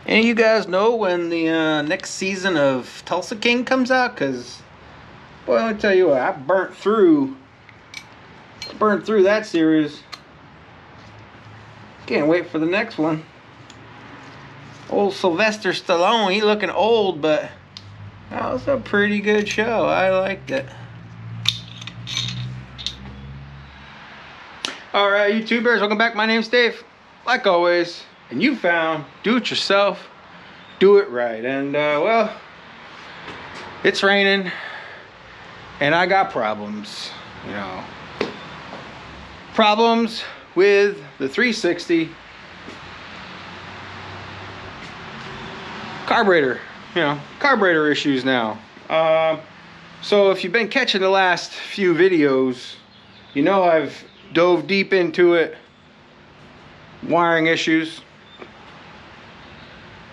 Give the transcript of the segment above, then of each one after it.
Any of you guys know when the next season of Tulsa King comes out? Because, boy, I'll tell you what, I burnt through that series. Can't wait for the next one. Old Sylvester Stallone, he looking old, but that was a pretty good show. I liked it. Alright, YouTubers, welcome back. My name's Dave. Like always, and you found do it yourself, do it right. And well, it's raining and I got problems, you know. Problems with the 360 carburetor, you know, carburetor issues now. So if you've been catching the last few videos, you know I've dove deep into it. Wiring issues,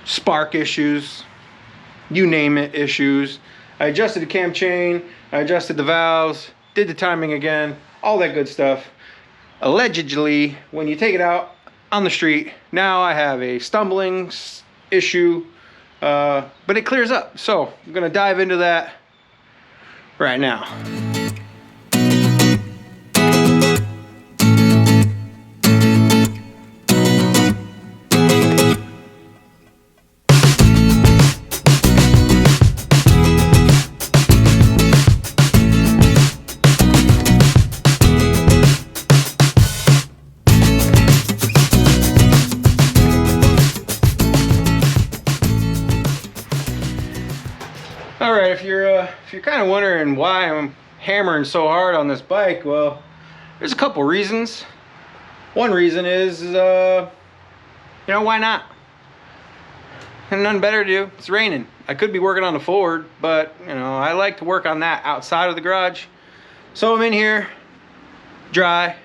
spark issues, you name it, issues. I adjusted the cam chain, I adjusted the valves, did the timing again, all that good stuff. Allegedly, when you take it out on the street, now I have a stumbling issue, but it clears up. So I'm gonna dive into that right now. All right, if you're kind of wondering why I'm hammering so hard on this bike, well, there's a couple reasons. One reason is, you know, why not? And nothing better to do. It's raining. I could be working on the Ford, but you know, I like to work on that outside of the garage. So I'm in here, dry.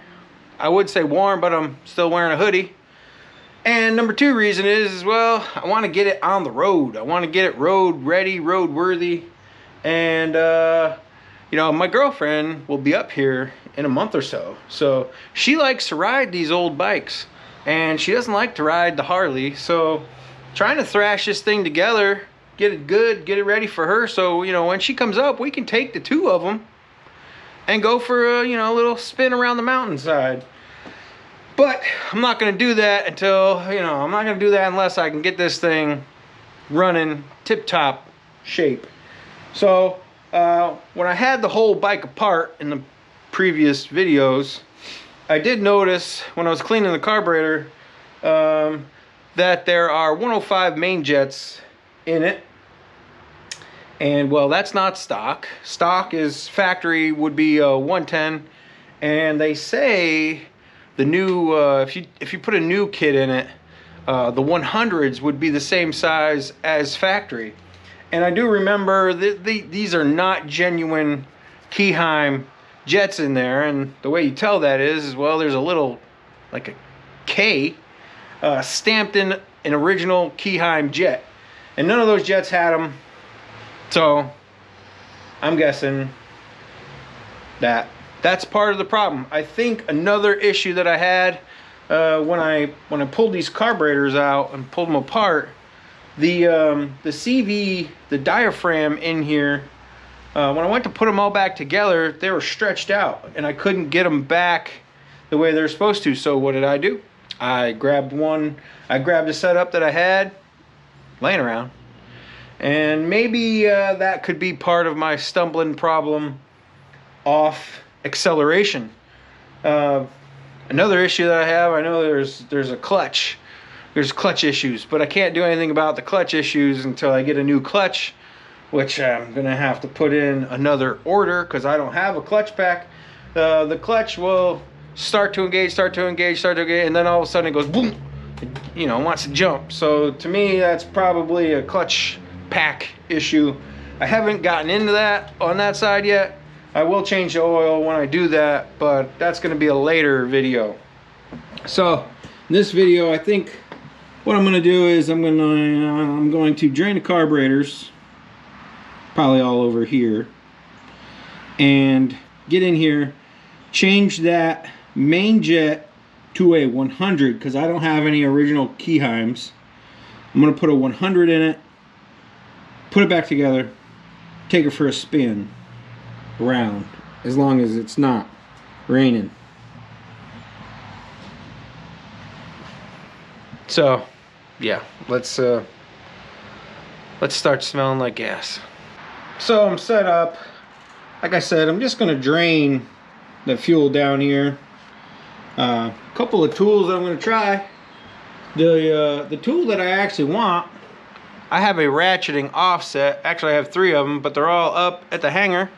I would say warm, but I'm still wearing a hoodie. And number two reason is, well, I want to get it on the road. I want to get it road ready, road worthy. And, you know, my girlfriend will be up here in a month or so. So she likes to ride these old bikes. And she doesn't like to ride the Harley. So trying to thrash this thing together, get it good, get it ready for her. So, you know, when she comes up, we can take the two of them and go for a, you know, a little spin around the mountainside. But I'm not going to do that until, you know, I'm not going to do that unless I can get this thing running tip-top shape. So when I had the whole bike apart in the previous videos, I did notice when I was cleaning the carburetor that there are 105 main jets in it. And well, that's not stock. Stock is factory would be 110, and they say the new if you put a new kit in it, the 100s would be the same size as factory. And I do remember these are not genuine Keyheim jets in there, and the way you tell that is well, there's a little like a K stamped in an original Keyheim jet, and none of those jets had them. So I'm guessing that's part of the problem. I think another issue that I had when I pulled these carburetors out and pulled them apart, the CV, the diaphragm in here, when I went to put them all back together, they were stretched out and I couldn't get them back the way they're supposed to. So what did I do? I grabbed a setup that I had laying around, and maybe that could be part of my stumbling problem off acceleration. Another issue that I have, I know there's a clutch. There's clutch issues, but I can't do anything about the clutch issues until I get a new clutch, which I'm gonna have to put in another order because I don't have a clutch pack. The clutch will start to engage, and then all of a sudden it goes boom, you know, wants to jump. So to me, that's probably a clutch pack issue. I haven't gotten into that on that side yet. I will change the oil when I do that, but that's going to be a later video. So in this video, I think what I'm going to do is I'm going to drain the carburetors, probably all over here, and get in here, change that main jet to a 100 because I don't have any original Keyheims. I'm gonna put a 100 in it, put it back together, take it for a spin around, as long as it's not raining. So yeah, let's start smelling like gas. So I'm set up. Like I said, I'm just gonna drain the fuel down here. A couple of tools I'm gonna try. The tool that I actually want, I have a ratcheting offset. Actually, I have 3 of them, but they're all up at the hangar.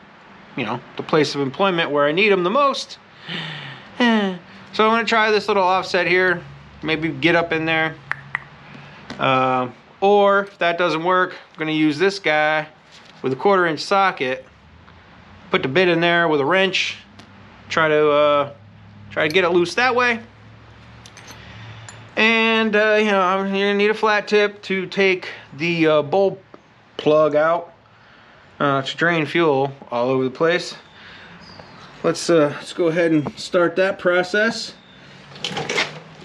You know, the place of employment where I need them the most. So I'm gonna try this little offset here. Maybe get up in there. Or if that doesn't work, I'm gonna use this guy with a 1/4-inch socket. Put the bit in there with a wrench. Try to get it loose that way. And you know, you're gonna need a flat tip to take the bulb plug out to drain fuel all over the place. Let's go ahead and start that process.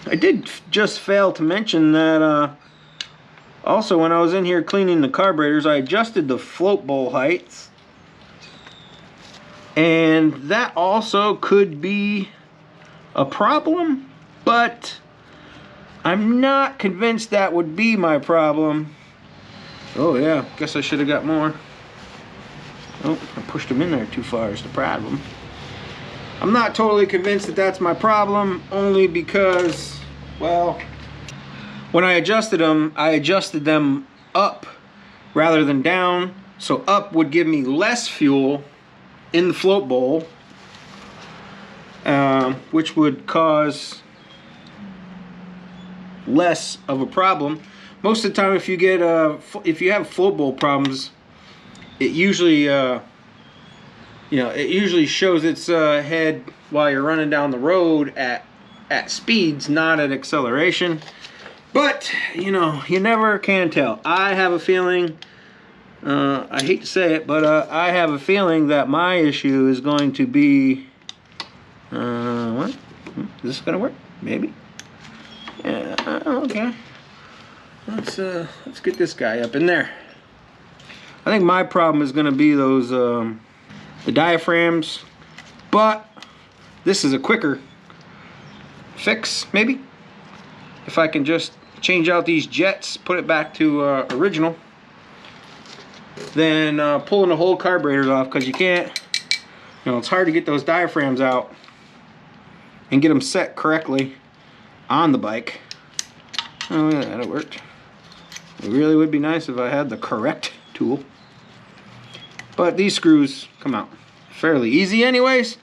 I did just fail to mention that also when I was in here cleaning the carburetors, I adjusted the float bowl heights, and that also could be a problem, but I'm not convinced that would be my problem. Oh yeah, guess I should have got more. Oh, I pushed them in there too far is the problem. I'm not totally convinced that that's my problem, only because, well, when I adjusted them up rather than down. So up would give me less fuel in the float bowl, which would cause less of a problem. Most of the time, if you have float bowl problems, it usually it usually shows its head while you're running down the road at speeds, not at acceleration. But you know, you never can tell. I have a feeling, I hate to say it, but I have a feeling that my issue is going to be what? Is this gonna work? Maybe. Yeah. Okay. Let's get this guy up in there. I think my problem is going to be those the diaphragms, but this is a quicker fix, maybe. If I can just change out these jets, put it back to original, then pulling the whole carburetors off, because you can't, you know, it's hard to get those diaphragms out and get them set correctly on the bike. Oh yeah, that worked. It really would be nice if I had the correct tool. But these screws come out fairly easy anyways.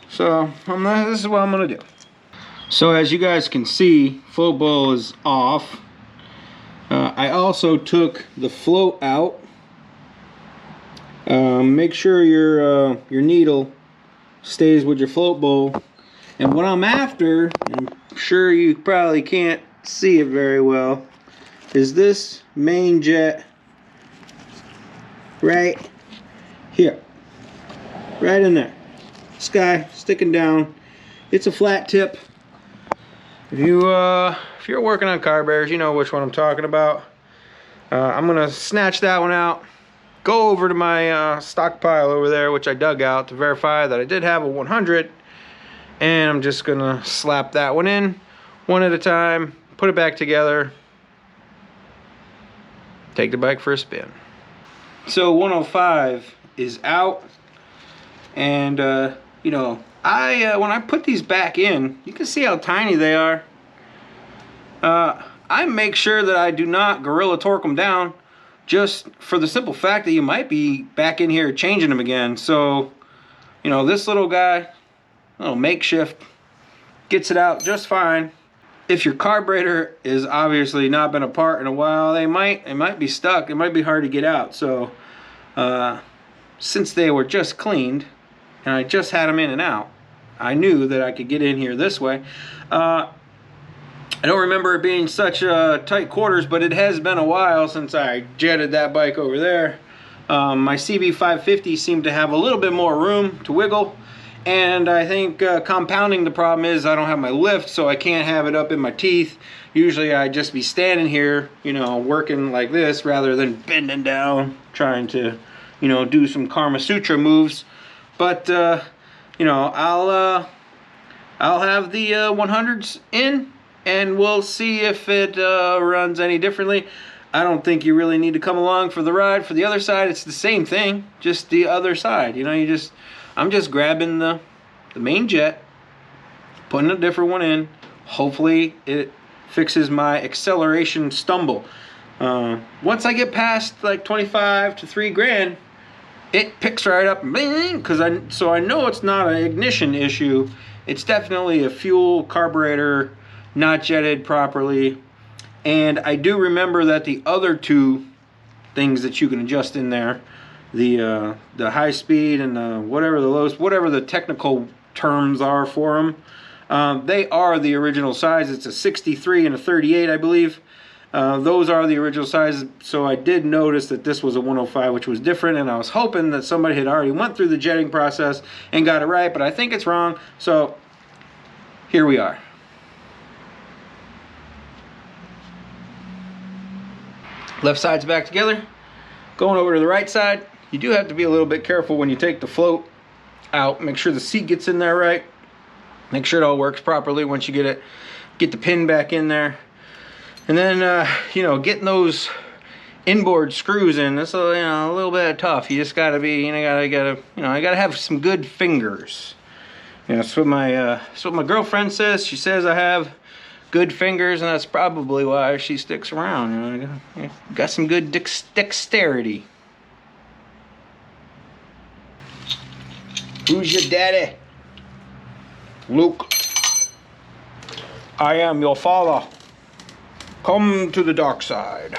So this is what I'm gonna do. So as you guys can see, float bowl is off. I also took the float out. Make sure your needle stays with your float bowl. And what I'm after, I'm sure you probably can't see it very well, is this main jet right here, right in there. This guy sticking down. It's a flat tip. If you're working on carburetors, you know which one I'm talking about. I'm gonna snatch that one out, go over to my stockpile over there, which I dug out to verify that I did have a 100, and I'm just gonna slap that one in one at a time, put it back together, take the bike for a spin. So 105 is out, and you know, when I put these back in, you can see how tiny they are. I make sure that I do not gorilla torque them down, just for the simple fact that you might be back in here changing them again. So, you know, this little guy, little makeshift, gets it out just fine. If your carburetor is obviously not been apart in a while, it might be stuck. It might be hard to get out. So since they were just cleaned and I just had them in and out, I knew that I could get in here this way. I don't remember it being such tight quarters, but it has been a while since I jetted that bike over there. My CB550 seemed to have a little bit more room to wiggle, And I think compounding the problem is I don't have my lift, so I can't have it up in my teeth. Usually I'd just be standing here, you know, working like this rather than bending down, trying to, you know, do some Kama Sutra moves. But, you know, I'll have the 100s in, and we'll see if it runs any differently. I don't think you really need to come along for the ride. For the other side, it's the same thing, just the other side. You know, I'm just grabbing the main jet, putting a different one in. Hopefully it fixes my acceleration stumble. Once I get past like 25 to 3 grand, it picks right up, so I know it's not an ignition issue. It's definitely a fuel carburetor not jetted properly. And I do remember that the other two things that you can adjust in there, the high speed and the whatever the lowest, whatever the technical terms are for them, they are the original size. It's a 63 and a 38, I believe. Those are the original sizes. So I did notice that this was a 105, which was different, and I was hoping that somebody had already went through the jetting process and got it right, but I think it's wrong. So here we are. Left side's back together. Going over to the right side. You do have to be a little bit careful when you take the float out. Make sure the seat gets in there right. Make sure it all works properly once you get the pin back in there. And then, you know, getting those inboard screws in, that's a little bit tough. You just gotta be, I gotta have some good fingers. You know, that's what my girlfriend says. She says I have good fingers, and that's probably why she sticks around. You know, got some good dexterity. Who's your daddy? Luke. I am your father. Come to the dark side.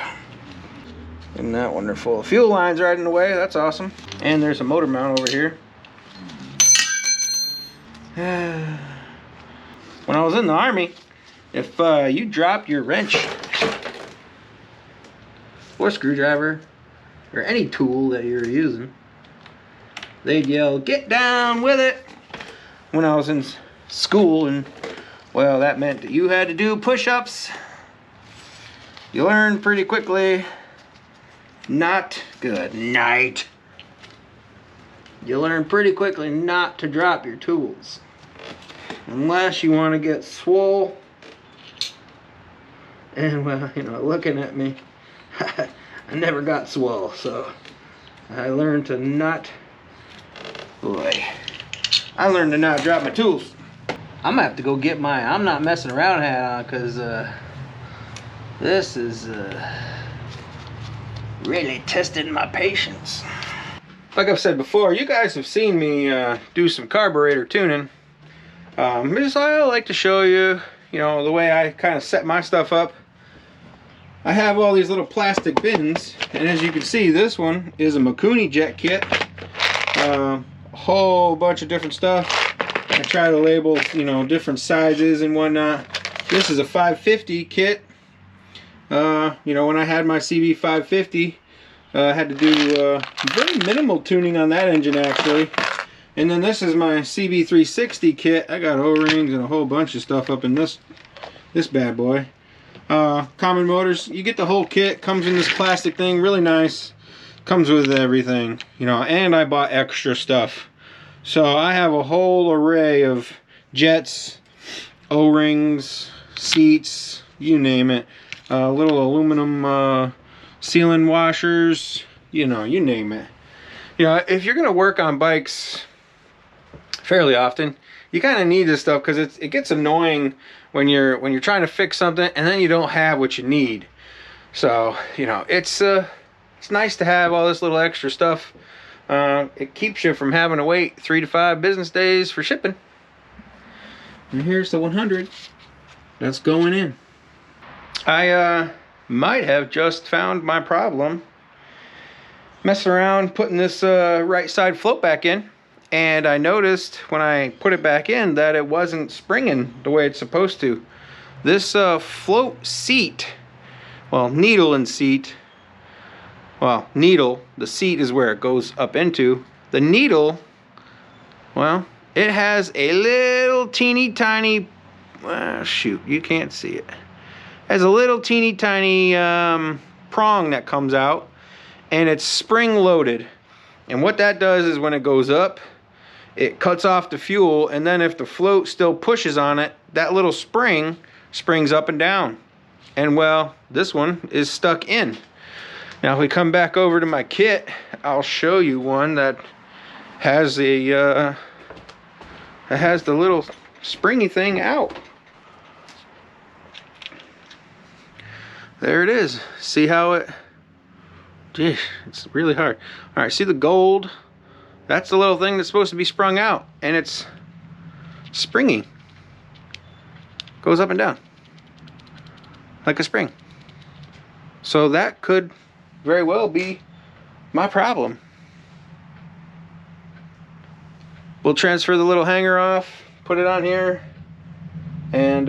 Isn't that wonderful? Fuel line's right in the way. That's awesome. And there's a motor mount over here. When I was in the Army, if you dropped your wrench or screwdriver or any tool that you're using, they'd yell, "Get down with it!" When I was in school, and well, that meant that you had to do push-ups. You learn pretty quickly, not good night. You learn pretty quickly not to drop your tools unless you want to get swole. And well, you know, looking at me, I never got swole, so I learned to not, I learned to not drop my tools. I'm gonna have to go get my I'm not messing around hat on, because this is really testing my patience. Like I've said before, you guys have seen me do some carburetor tuning. I like to show you, you know, the way I kind of set my stuff up. I have all these little plastic bins, and as you can see, this one is a Mikuni jet kit. A whole bunch of different stuff. I try to label, you know, different sizes and whatnot. This is a 550 kit. You know, when I had my CB550, I had to do very minimal tuning on that engine, actually. And then this is my CB360 kit. I got O-rings and a whole bunch of stuff up in this bad boy. Common Motors, you get the whole kit. Comes in this plastic thing, really nice. Comes with everything, you know. And I bought extra stuff, so I have a whole array of jets, O-rings, seats, you name it. Little aluminum sealing washers, you know, you name it. You know, if you're gonna work on bikes fairly often, you kind of need this stuff, because it gets annoying when you're trying to fix something and then you don't have what you need. So, you know, it's nice to have all this little extra stuff. It keeps you from having to wait 3 to 5 business days for shipping. And here's the 100 that's going in. I might have just found my problem messing around putting this right side float back in, and I noticed when I put it back in that it wasn't springing the way it's supposed to. This float seat, well, needle and seat, well, needle, the seat is where it goes up into. The needle, well, it has a little teeny tiny, shoot, you can't see it. It has a little teeny tiny prong that comes out, and it's spring loaded. And what that does is when it goes up, it cuts off the fuel, and then if the float still pushes on it, that little spring springs up and down. And well, this one is stuck in. Now if we come back over to my kit, I'll show you one that has a has the little springy thing out. There it is. See how it, geez, it's really hard. All right, see the gold? That's the little thing that's supposed to be sprung out, and it's springy. Goes up and down like a spring. So that could very well be my problem. We'll transfer the little hanger off, put it on here, and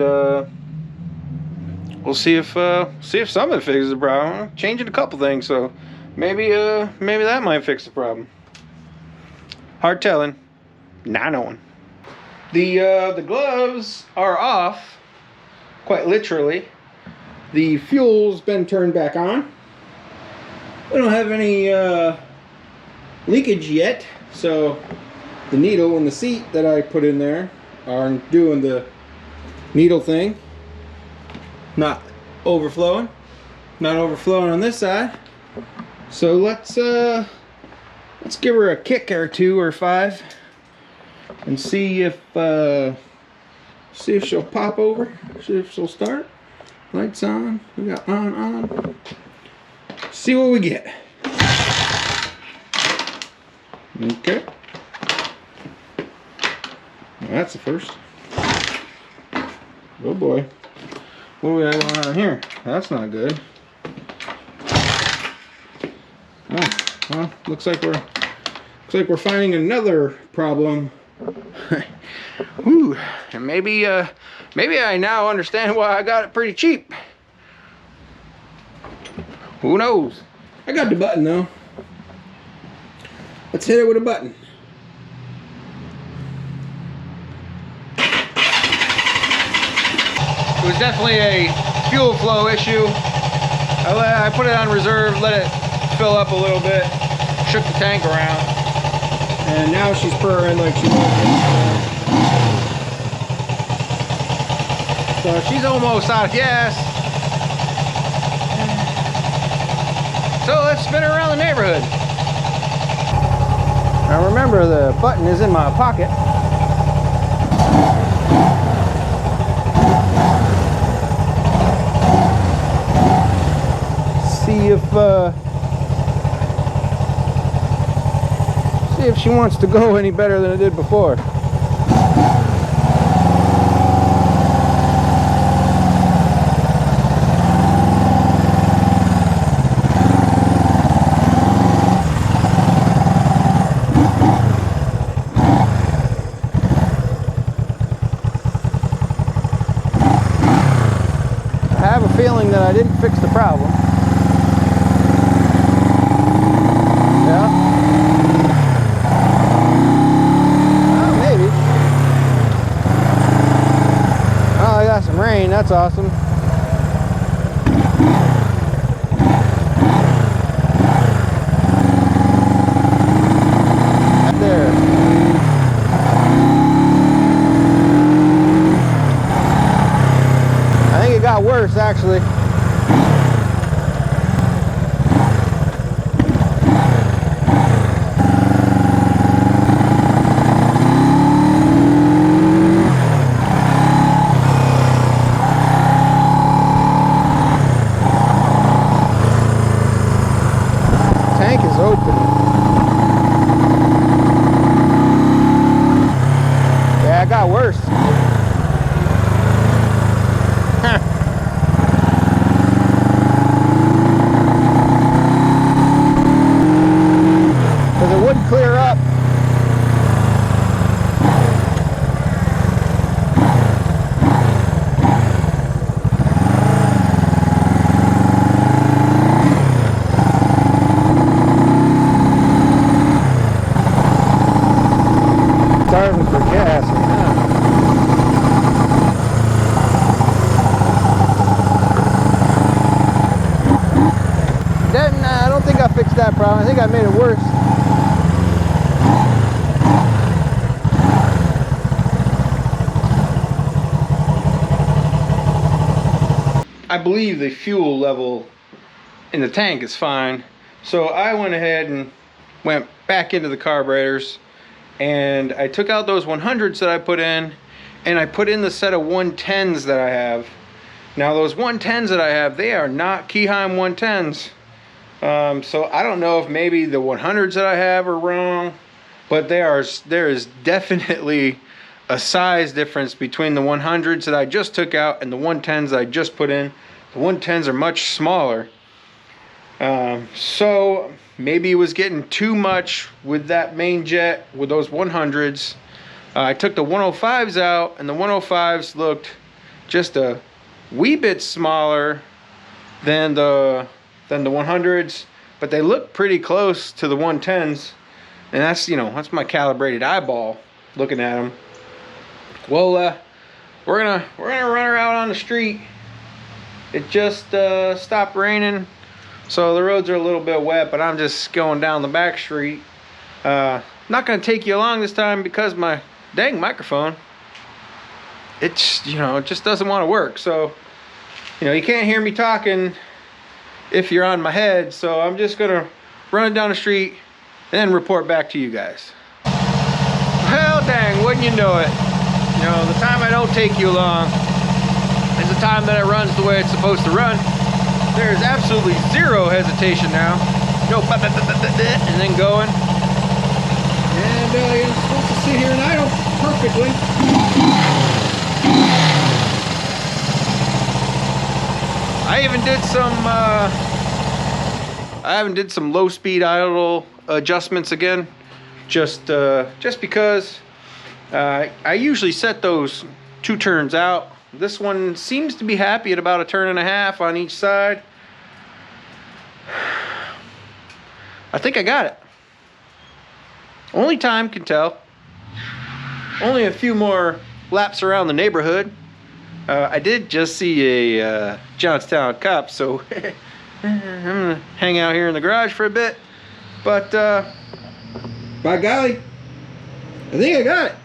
we'll see if something fixes the problem. Changing a couple things, so maybe that might fix the problem. Hard telling, not knowing. The gloves are off, quite literally. The fuel's been turned back on. We don't have any leakage yet, so the needle and the seat that I put in there are doing the needle thing. Not overflowing on this side. So let's give her a kick or two or five and see if she'll pop over, see if she'll start. Lights on, we got on. See what we get. Okay. Well, that's the first. Oh boy. What do we got going on here? That's not good. Oh, well, looks like we're finding another problem. Ooh, and maybe I now understand why I got it pretty cheap. Who knows? I got the button though. Let's hit it with a button. It was definitely a fuel flow issue. I put it on reserve, let it fill up a little bit, shook the tank around, and now she's purring like she was. So she's almost out of gas. So let's spin her around the neighborhood. Now remember, the button is in my pocket. See if she wants to go any better than it did before. I have a feeling that I didn't fix the problem. Rain, that's awesome. There. I think it got worse actually. that problem. I think I made it worse. I believe the fuel level in the tank is fine. So I went ahead and went back into the carburetors, and I took out those 100s that I put in, and I put in the set of 110s that I have. Now those 110s that I have, they are not Keyheim 110s. So I don't know if maybe the 100s that I have are wrong, but there is definitely a size difference between the 100s that I just took out and the 110s that I just put in. The 110s are much smaller. So maybe it was getting too much with that main jet with those 100s. I took the 105s out, and the 105s looked just a wee bit smaller than the 100s, but they look pretty close to the 110s, and that's, you know, that's my calibrated eyeball looking at them. Well, we're gonna run her out on the street. It just stopped raining, so the roads are a little bit wet, but I'm just going down the back street. Not gonna take you along this time because my dang microphone, it's, you know, it just doesn't want to work. So, you know, you can't hear me talking if you're on my head, so I'm just gonna run it down the street and then report back to you guys. Well, dang, wouldn't you know it? You know, the time I don't take you along is the time that it runs the way it's supposed to run. There is absolutely zero hesitation now. No, and then going. And you're supposed to sit here and idle perfectly. I even did some low speed idle adjustments again, just because I usually set those 2 turns out. This one seems to be happy at about a 1.5 turns on each side. I think I got it. Only time can tell. Only a few more laps around the neighborhood. I did just see a Johnstown cop, so I'm gonna hang out here in the garage for a bit. But by golly, I think I got it.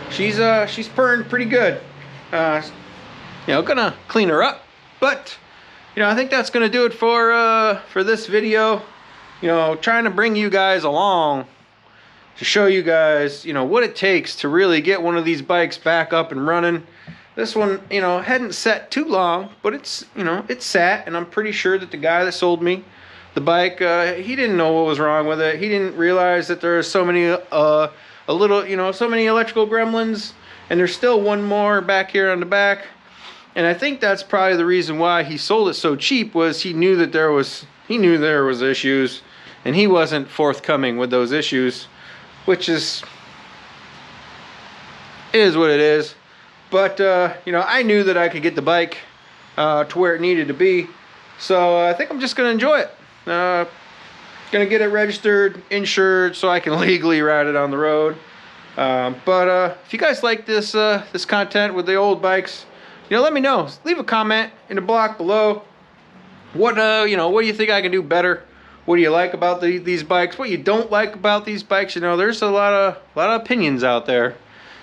She's purring pretty good. You know, gonna clean her up, but you know, I think that's gonna do it for this video. You know, trying to bring you guys along to show you guys, you know, what it takes to really get one of these bikes back up and running. This one, you know, hadn't sat too long, but it's, you know, it sat, and I'm pretty sure that the guy that sold me the bike, he didn't know what was wrong with it. He didn't realize that there are so many so many electrical gremlins, and there's still one more back here on the back. And I think that's probably the reason why he sold it so cheap, was he knew there was issues, and he wasn't forthcoming with those issues, which is what it is. But you know, I knew that I could get the bike to where it needed to be, so I think I'm just gonna enjoy it. Gonna get it registered, insured, so I can legally ride it on the road. But if you guys like this this content with the old bikes, you know, let me know. Leave a comment in the block below. What you know, what do you think I can do better? What do you like about these bikes? What you don't like about these bikes? You know, there's a lot of opinions out there.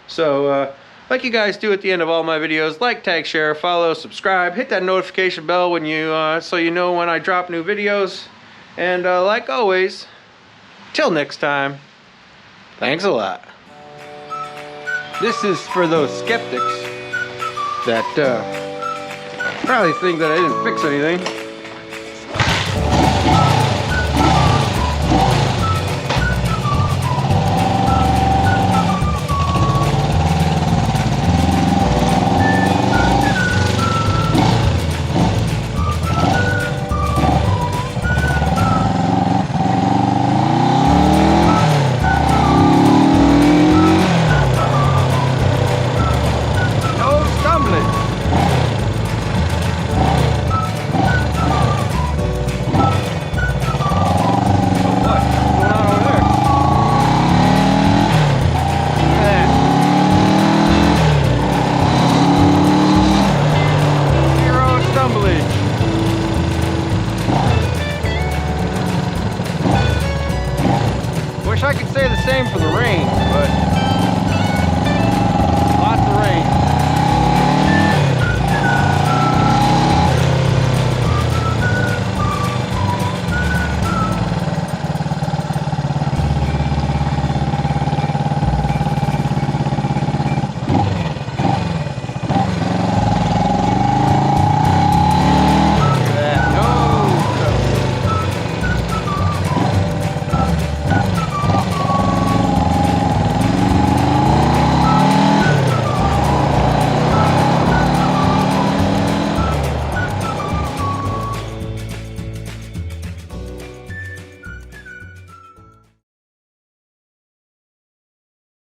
So like you guys do at the end of all my videos, like, tag, share, follow, subscribe, hit that notification bell when you so you know when I drop new videos. And like always, till next time, thanks a lot. This is for those skeptics that probably think that I didn't fix anything. say the same for the range, but